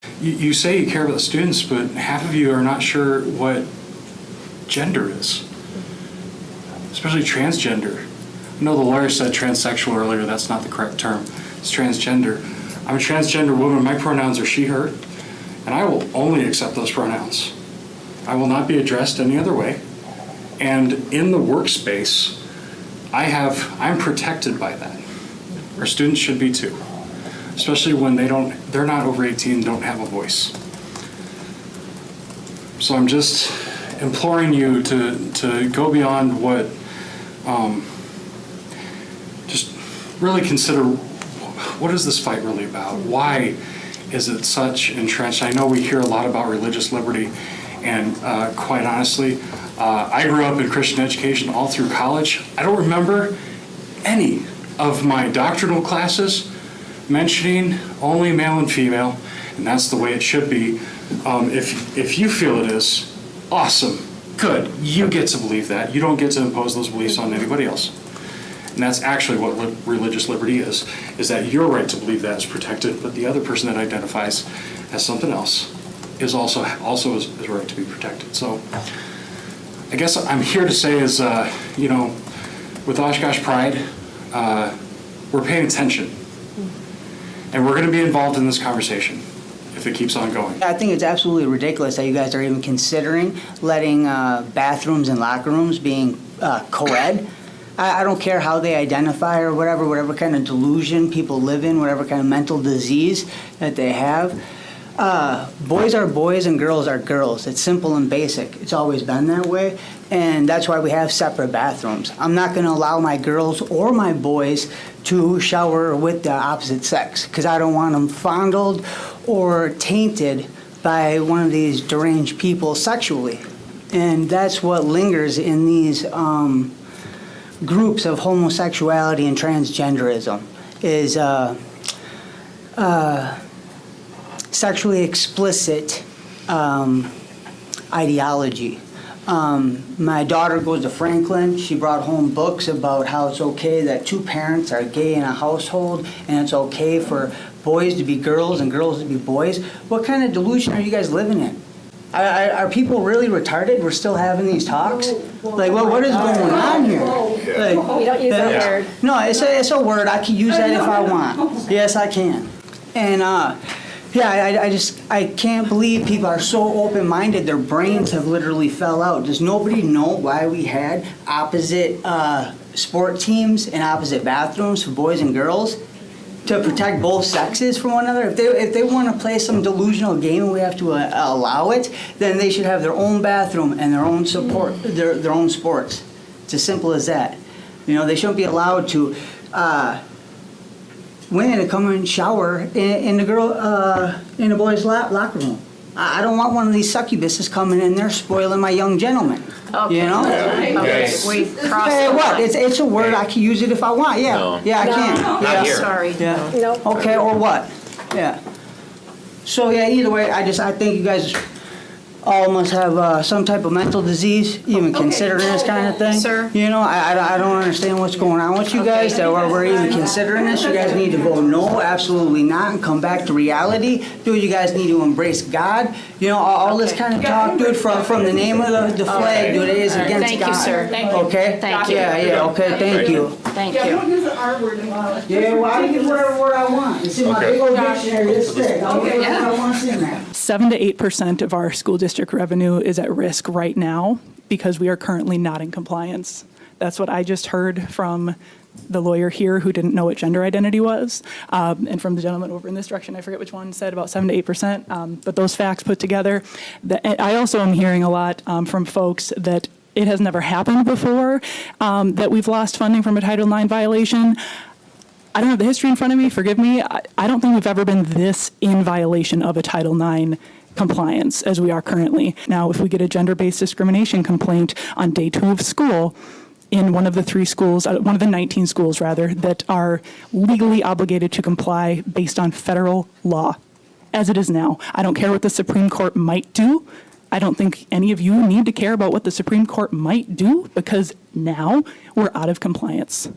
You say you care about the students, but half of you are not sure what gender is, especially transgender. I know the lawyer said transsexual earlier. That's not the correct term. It's transgender. I'm a transgender woman. My pronouns are she, her, and I will only accept those pronouns. I will not be addressed any other way. And in the workspace, I'm protected by that. Our students should be too, especially when they're not over 18, don't have a voice. So I'm just imploring you to go beyond what, just really consider, what is this fight really about? Why is it such entrenched? I know we hear a lot about religious liberty, and quite honestly, I grew up in Christian education all through college. I don't remember any of my doctrinal classes mentioning only male and female, and that's the way it should be. If you feel it is, awesome, good. You get to believe that. You don't get to impose those beliefs on anybody else. And that's actually what religious liberty is that your right to believe that is protected, but the other person that identifies as something else is also is right to be protected. So I guess I'm here to say is, with Oshkosh Pride, we're paying attention. And we're going to be involved in this conversation if it keeps on going. I think it's absolutely ridiculous that you guys are even considering letting bathrooms and locker rooms being co-ed. I don't care how they identify or whatever kind of delusion people live in, whatever kind of mental disease that they have. Boys are boys and girls are girls. It's simple and basic. It's always been that way, and that's why we have separate bathrooms. I'm not going to allow my girls or my boys to shower with the opposite sex because I don't want them fondled or tainted by one of these deranged people sexually. And that's what lingers in these groups of homosexuality and transgenderism is sexually explicit ideology. My daughter goes to Franklin. She brought home books about how it's okay that two parents are gay in a household and it's okay for boys to be girls and girls to be boys. What kind of delusion are you guys living in? Are people really retarded? We're still having these talks? Like, what is going on here? Like, We don't use that word. no, it's a word. I can use that if I want. Yes, I can. And I can't believe people are so open-minded. Their brains have literally fell out. Does nobody know why we had opposite sport teams and opposite bathrooms for boys and girls? To protect both sexes from one another? If they want to play some delusional game and we have to allow it, then they should have their own bathroom and their own support, their own sports. It's as simple as that. They shouldn't be allowed to women to come and shower in the boys' locker room. I don't want one of these succubuses coming in there spoiling my young gentleman. Okay. Okay, we crossed. Hey, what? It's a word. I can use it if I want. Yeah. No. Yeah, I can. No. Yeah. Sorry. Yeah. No. Okay, or what? Yeah. So yeah, either way, I think you guys all must have some type of mental disease, even considering this kind of thing. Sir? I don't understand what's going on with you guys, that we're even considering this. You guys need to vote no, absolutely not, and come back to reality. Dude, you guys need to embrace God. All this kind of talk, dude, from the name of the flag, dude, it is against Thank God. you, sir. Thank you. Okay? Thank you. Yeah, okay, thank you. Thank Yeah, don't you. use the R word in violence. Yeah, well, I can use whatever word I want. It's in my big old dictionary this thick. I'll get whatever I want in there. 7 to 8% of our school district revenue is at risk right now because we are currently not in compliance. That's what I just heard from the lawyer here who didn't know what gender identity was, and from the gentleman over in this direction, I forget which one, said about 7 to 8%. But those facts put together, I also am hearing a lot from folks that it has never happened before, that we've lost funding from a Title IX violation. I don't have the history in front of me, forgive me. I don't think we've ever been this in violation of a Title IX compliance as we are currently. Now, if we get a gender-based discrimination complaint on day 2 of school in one of the 3 schools, one of the 19 schools rather, that are legally obligated to comply based on federal law, as it is now. I don't care what the Supreme Court might do. I don't think any of you need to care about what the Supreme Court might do because now we're out of compliance.